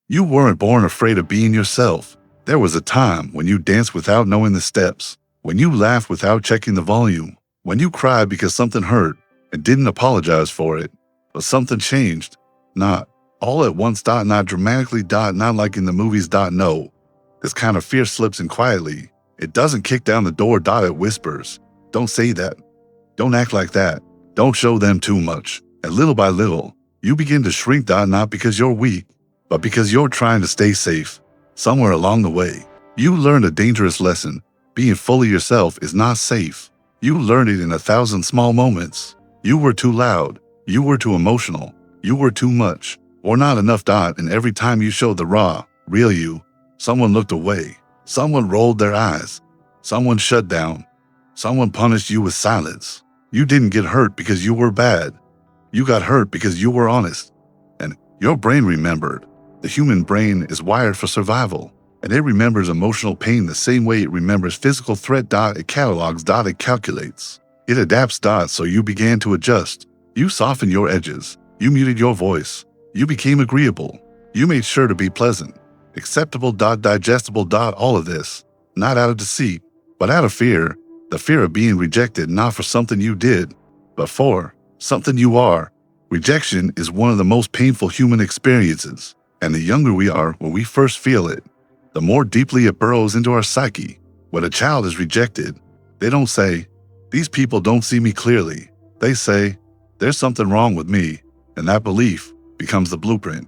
You weren't born afraid of being yourself. There was a time when you danced without knowing the steps, when you laughed without checking the volume, when you cried because something hurt and didn't apologize for it. But something changed. Not all at once. Not dramatically. Not like in the movies. No. This kind of fear slips in quietly. It doesn't kick down the door. It whispers. Don't say that. Don't act like that. Don't show them too much. And little by little, you begin to shrink. Not because you're weak, but because you're trying to stay safe. Somewhere along the way, you learned a dangerous lesson. Being fully yourself is not safe. You learned it in 1,000 small moments. You were too loud. You were too emotional. You were too much, or not enough. And every time you showed the raw, real you, someone looked away. Someone rolled their eyes. Someone shut down. Someone punished you with silence. You didn't get hurt because you were bad. You got hurt because you were honest. And your brain remembered. The human brain is wired for survival, and it remembers emotional pain the same way it remembers physical threat. It catalogs. It calculates. It adapts. So you began to adjust. You softened your edges. You muted your voice. You became agreeable. You made sure to be pleasant, acceptable. Digestible. All of this, not out of deceit, but out of fear. The fear of being rejected, not for something you did, but for something you are. Rejection is one of the most painful human experiences, and the younger we are when we first feel it, the more deeply it burrows into our psyche. When a child is rejected, they don't say, "These people don't see me clearly." They say, "There's something wrong with me," and that belief becomes the blueprint.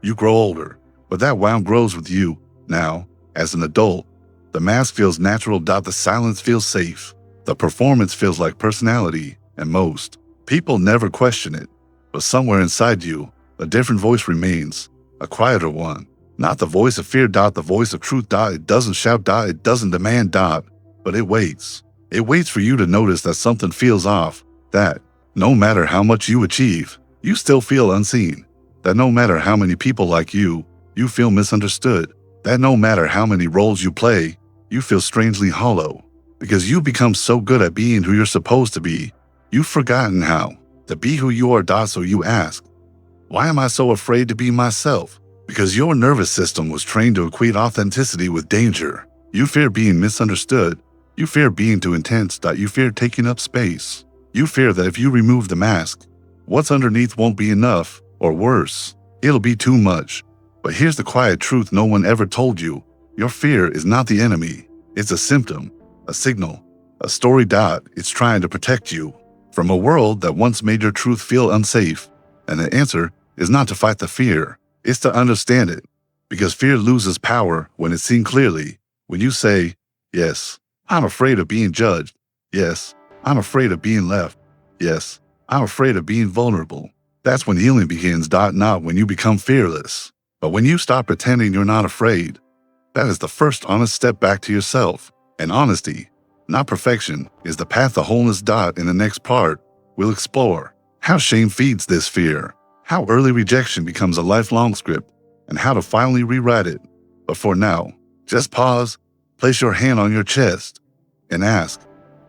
You grow older, but that wound grows with you. Now, as an adult, the mask feels natural. The silence feels safe. The performance feels like personality, and most people never question it. But somewhere inside you, a different voice remains, a quieter one. Not the voice of fear. The voice of truth. It doesn't shout. It doesn't demand. But it waits. It waits for you to notice that something feels off. That no matter how much you achieve, you still feel unseen. That no matter how many people like you, you feel misunderstood. That no matter how many roles you play, you feel strangely hollow. Because you become so good at being who you're supposed to be, you've forgotten how to be who you are. So you ask, why am I so afraid to be myself? Because your nervous system was trained to equate authenticity with danger. You fear being misunderstood. You fear being too intense. You fear taking up space. You fear that if you remove the mask, what's underneath won't be enough, or worse, it'll be too much. But here's the quiet truth no one ever told you. Your fear is not the enemy. It's a symptom, a signal, a story. It's trying to protect you from a world that once made your truth feel unsafe. And the answer is not to fight the fear. It's to understand it. Because fear loses power when it's seen clearly. When you say, yes, I'm afraid of being judged. Yes, I'm afraid of being left. Yes, I'm afraid of being vulnerable. That's when healing begins. Not when you become fearless, but when you stop pretending you're not afraid. That is the first honest step back to yourself. And honesty, not perfection, is the path to wholeness. In the next part, we'll explore how shame feeds this fear, how early rejection becomes a lifelong script, and how to finally rewrite it. But for now, just pause, place your hand on your chest, and ask,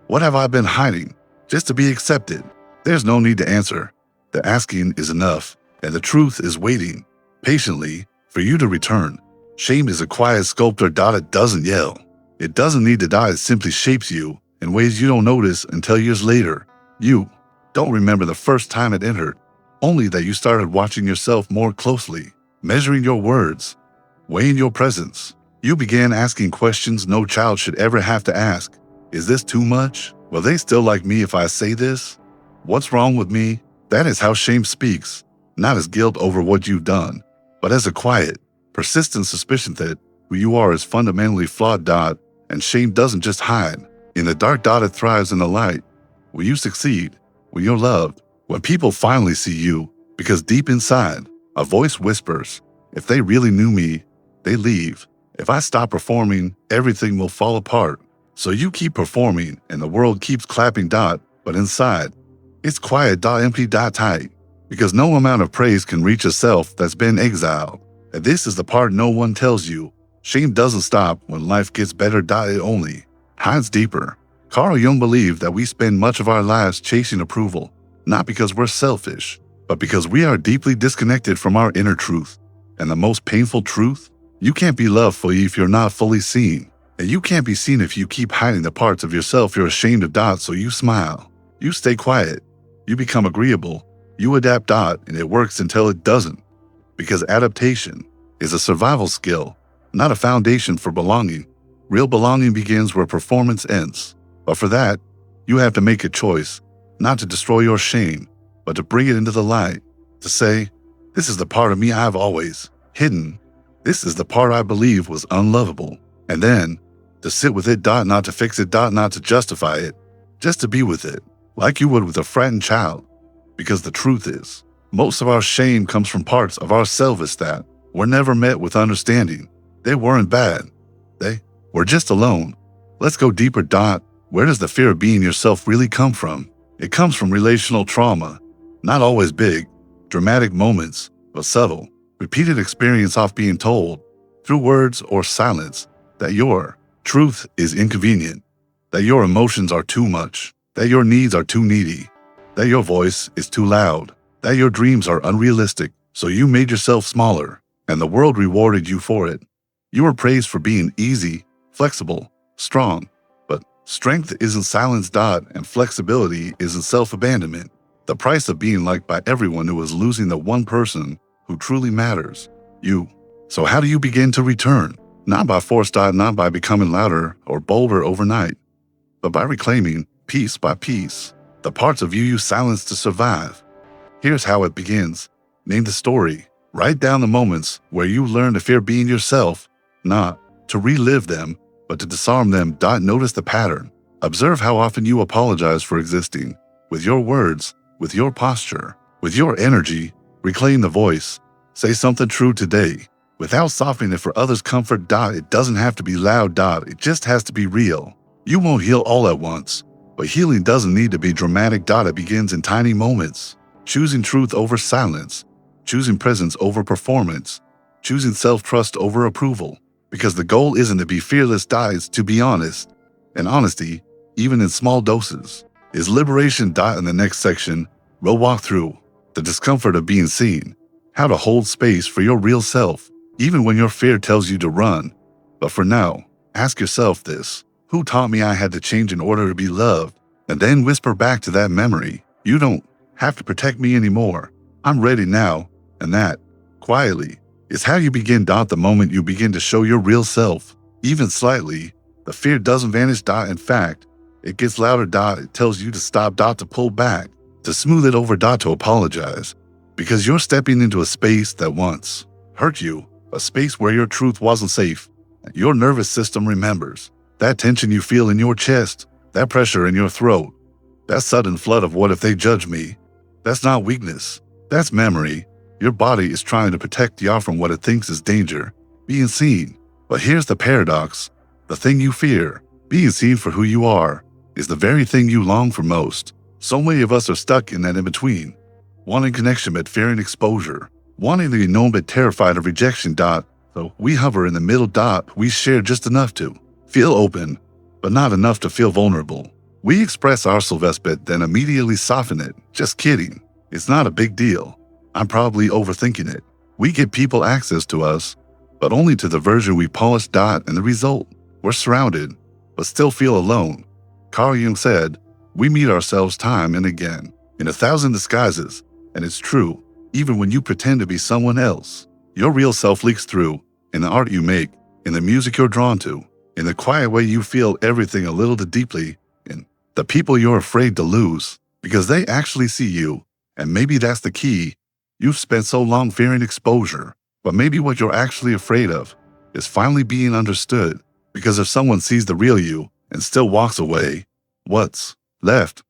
what have I been hiding just to be accepted? There's no need to answer. The asking is enough, and the truth is waiting patiently for you to return. Shame is a quiet sculptor. It doesn't yell. It doesn't need to die. It simply shapes you in ways you don't notice until years later. You don't remember the first time it entered, only that you started watching yourself more closely, measuring your words, weighing your presence. You began asking questions no child should ever have to ask. Is this too much? Will they still like me if I say this? What's wrong with me? That is how shame speaks, not as guilt over what you've done, but as a quiet, persistent suspicion that who you are is fundamentally flawed. And shame doesn't just hide in the dark. It thrives in the light. When you succeed, when you're loved, when people finally see you, because deep inside, a voice whispers, if they really knew me, they leave. If I stop performing, everything will fall apart. So you keep performing and the world keeps clapping. But inside, it's quiet. Empty. Tight. Because no amount of praise can reach a self that's been exiled. And this is the part no one tells you. Shame doesn't stop when life gets better. It only hides deeper. Carl Jung believed that we spend much of our lives chasing approval, not because we're selfish, but because we are deeply disconnected from our inner truth. And the most painful truth? You can't be loved fully if you're not fully seen. And you can't be seen if you keep hiding the parts of yourself you're ashamed of. So you smile. You stay quiet. You become agreeable. You adapt. And it works until it doesn't. Because adaptation is a survival skill, not a foundation for belonging. Real belonging begins where performance ends. But for that, you have to make a choice, not to destroy your shame, but to bring it into the light, to say, this is the part of me I've always hidden. This is the part I believe was unlovable. And then, to sit with it. Not to fix it. Not to justify it, just to be with it, like you would with a frightened child. Because the truth is, most of our shame comes from parts of ourselves that were never met with understanding. They weren't bad. They were just alone. Let's go deeper. Where does the fear of being yourself really come from? It comes from relational trauma. Not always big, dramatic moments, but subtle, repeated experience of being told, through words or silence, that your truth is inconvenient, that your emotions are too much, that your needs are too needy, that your voice is too loud, that your dreams are unrealistic, so you made yourself smaller, and the world rewarded you for it. You were praised for being easy, flexible, strong, but strength isn't silence. And flexibility isn't self-abandonment. The price of being liked by everyone who is losing the one person who truly matters, you. So how do you begin to return? Not by force. Not by becoming louder or bolder overnight, but by reclaiming, piece by piece, the parts of you silenced to survive. Here's how it begins. Name the story. Write down the moments where you learn to fear being yourself, not to relive them, but to disarm them. Notice the pattern. Observe how often you apologize for existing. With your words, with your posture, with your energy. Reclaim the voice. Say something true today, without softening it for others' comfort. It doesn't have to be loud. It just has to be real. You won't heal all at once, but healing doesn't need to be dramatic. It begins in tiny moments. Choosing truth over silence, choosing presence over performance, choosing self-trust over approval. Because the goal isn't to be fearless. It's to be honest. And honesty, even in small doses, is liberation. In the next section, we'll walk through the discomfort of being seen, how to hold space for your real self, even when your fear tells you to run. But for now, ask yourself this: who taught me I had to change in order to be loved? And then whisper back to that memory, you don't have to protect me anymore. I'm ready now. And that, quietly, is how you begin. The moment you begin to show your real self, even slightly, the fear doesn't vanish. In fact, it gets louder. It tells you to stop. To pull back, to smooth it over. To apologize. Because you're stepping into a space that once hurt you, a space where your truth wasn't safe. Your nervous system remembers that tension you feel in your chest, that pressure in your throat, that sudden flood of what if they judge me. That's not weakness. That's memory. Your body is trying to protect you from what it thinks is danger, being seen. But here's the paradox. The thing you fear, being seen for who you are, is the very thing you long for most. So many of us are stuck in that in-between, wanting connection but fearing exposure, wanting to be known but terrified of rejection. So we hover in the middle. We share just enough to feel open, but not enough to feel vulnerable. We express ourselves but then immediately soften it. Just kidding. It's not a big deal. I'm probably overthinking it. We give people access to us, but only to the version we polish. And the result, we're surrounded, but still feel alone. Carl Jung said, we meet ourselves time and again, in 1,000 disguises, and it's true, even when you pretend to be someone else. Your real self leaks through, in the art you make, in the music you're drawn to, in the quiet way you feel everything a little too deeply, in the people you're afraid to lose, because they actually see you. And maybe that's the key. You've spent so long fearing exposure, but maybe what you're actually afraid of is finally being understood. Because if someone sees the real you and still walks away, what's left?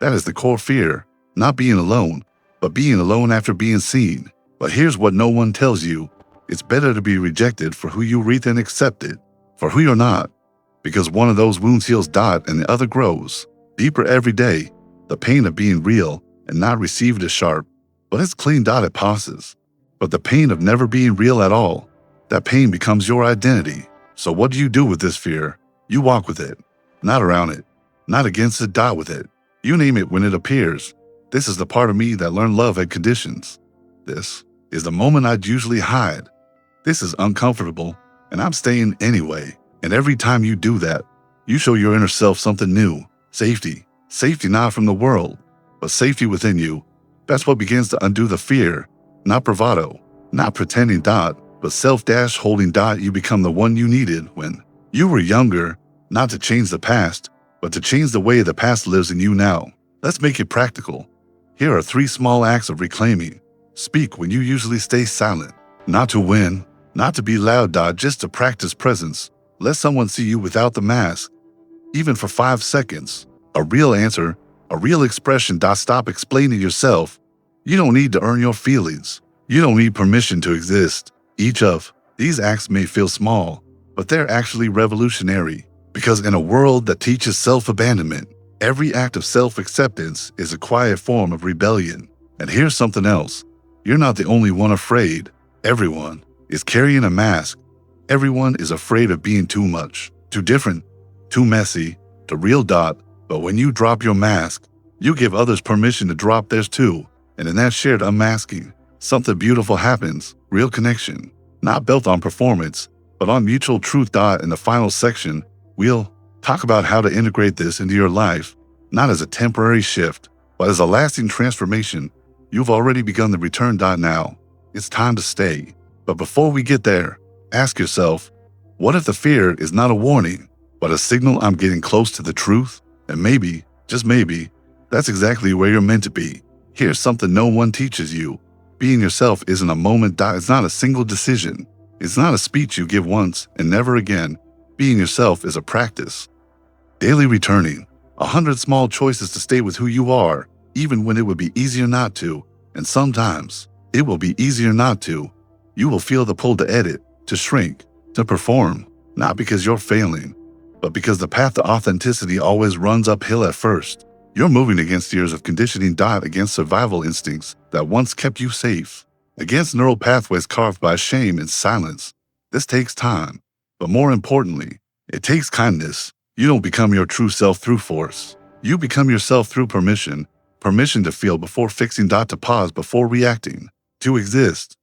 That is the core fear, not being alone, but being alone after being seen. But here's what no one tells you. It's better to be rejected for who you are than accepted for who you're not. Because one of those wounds heals. And the other grows deeper every day. The pain of being real and not received is sharp, but it's clean. It passes. But the pain of never being real at all, that pain becomes your identity. So what do you do with this fear? You walk with it, not around it, not against it. With it. You name it when it appears. This is the part of me that learned love at conditions. This is the moment I'd usually hide. This is uncomfortable, and I'm staying anyway. And every time you do that, you show your inner self something new. Safety. Safety not from the world, but safety within you. That's what begins to undo the fear, not bravado, not pretending dot, but self-holding dot. You become the one you needed when you were younger, not to change the past, but to change the way the past lives in you now. Let's make it practical. Here are 3 small acts of reclaiming. Speak when you usually stay silent. Not to win, not to be loud dot, just to practice presence. Let someone see you without the mask, even for 5 seconds. A real answer, a real expression dot. Stop explaining yourself. You don't need to earn your feelings. You don't need permission to exist. Each of these acts may feel small, but they're actually revolutionary. Because in a world that teaches self-abandonment, every act of self-acceptance is a quiet form of rebellion. And here's something else. You're not the only one afraid. Everyone is carrying a mask. Everyone is afraid of being too much, too different, too messy, the real dot. But when you drop your mask, you give others permission to drop theirs too. And in that shared unmasking, something beautiful happens. Real connection, not built on performance, but on mutual truth dot. In the final section, we'll talk about how to integrate this into your life, not as a temporary shift, but as a lasting transformation. You've already begun the return dot now. It's time to stay. But before we get there, ask yourself, what if the fear is not a warning, but a signal I'm getting close to the truth? And maybe, just maybe, that's exactly where you're meant to be. Here's something no one teaches you. Being yourself isn't a moment dot. It's not a single decision. It's not a speech you give once and never again. Being yourself is a practice. Daily returning, 100 small choices to stay with who you are, even when it would be easier not to. And sometimes, it will be easier not to. You will feel the pull to edit, to shrink, to perform, not because you're failing, but because the path to authenticity always runs uphill at first. You're moving against years of conditioning dot, against survival instincts that once kept you safe, against neural pathways carved by shame and silence. This takes time, but more importantly, it takes kindness. You don't become your true self through force. You become yourself through permission. Permission to feel before fixing dot, to pause before reacting, to exist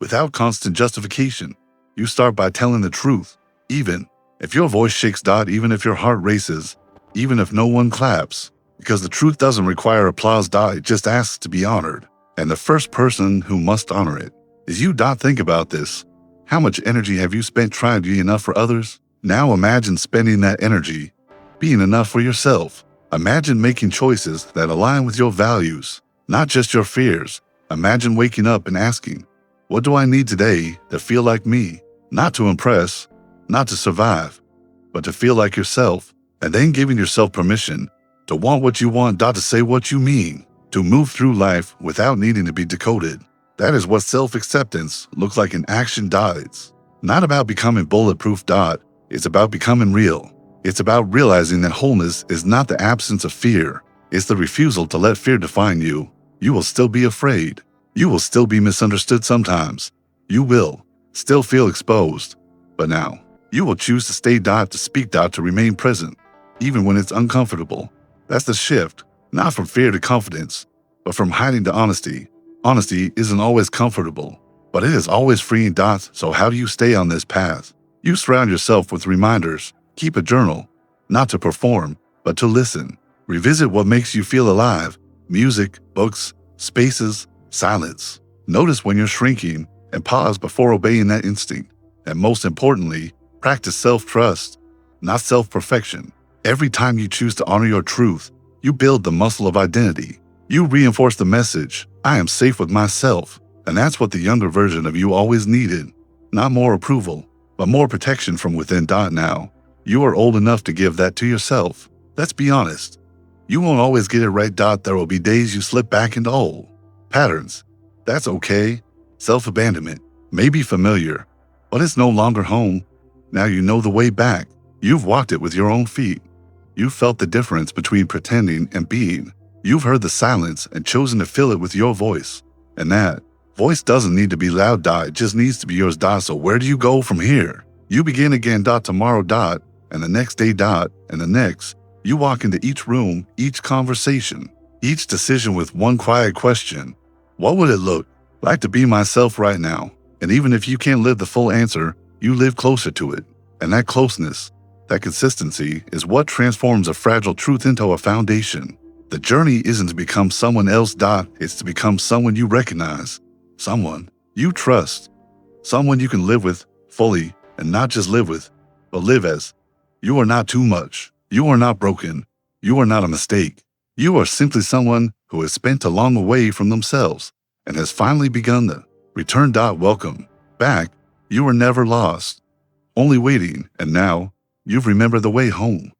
without constant justification. You start by telling the truth, even if your voice shakes dot, even if your heart races, even if no one claps, because the truth doesn't require applause dot, it just asks to be honored. And the first person who must honor it is you dot. Think about this. How much energy have you spent trying to be enough for others? Now imagine spending that energy being enough for yourself. Imagine making choices that align with your values, not just your fears. Imagine waking up and asking, what do I need today to feel like me? Not to impress, not to survive, but to feel like yourself. And then giving yourself permission to want what you want dot, to say what you mean, to move through life without needing to be decoded. That is what self-acceptance looks like in action dot. It's not about becoming bulletproof dot. It's about becoming real. It's about realizing that wholeness is not the absence of fear. It's the refusal to let fear define you. You will still be afraid. You will still be misunderstood sometimes. You will still feel exposed. But now, you will choose to stay dot, to speak dot, to remain present, even when it's uncomfortable. That's the shift, not from fear to confidence, but from hiding to honesty. Honesty isn't always comfortable, but it is always freeing dot. So how do you stay on this path? You surround yourself with reminders. Keep a journal, not to perform, but to listen. Revisit what makes you feel alive. Music, books, spaces, silence. Notice when you're shrinking and pause before obeying that instinct. And most importantly, practice self-trust, not self-perfection. Every time you choose to honor your truth, you build the muscle of identity. You reinforce the message, I am safe with myself. And that's what the younger version of you always needed. Not more approval, but more protection from within dot. Now, you are old enough to give that to yourself. Let's be honest. You won't always get it right dot. There will be days you slip back into old patterns. That's okay. Self-abandonment may be familiar, but it's no longer home. Now you know the way back. You've walked it with your own feet. You've felt the difference between pretending and being. You've heard the silence and chosen to fill it with your voice. And that voice doesn't need to be loud dot. It just needs to be yours dot. So where do you go from here? You begin again dot, tomorrow dot, and the next day dot, and the next. You walk into each room, each conversation, each decision with one quiet question. What would it look like to be myself right now? And even if you can't live the full answer, you live closer to it. And that closeness, that consistency, is what transforms a fragile truth into a foundation. The journey isn't to become someone else, it's to become someone you recognize, someone you trust, someone you can live with fully, and not just live with, but live as. You are not too much. You are not broken. You are not a mistake. You are simply someone who has spent a long way from themselves and has finally begun the return. Welcome back. You were never lost, only waiting, and now you've remembered the way home.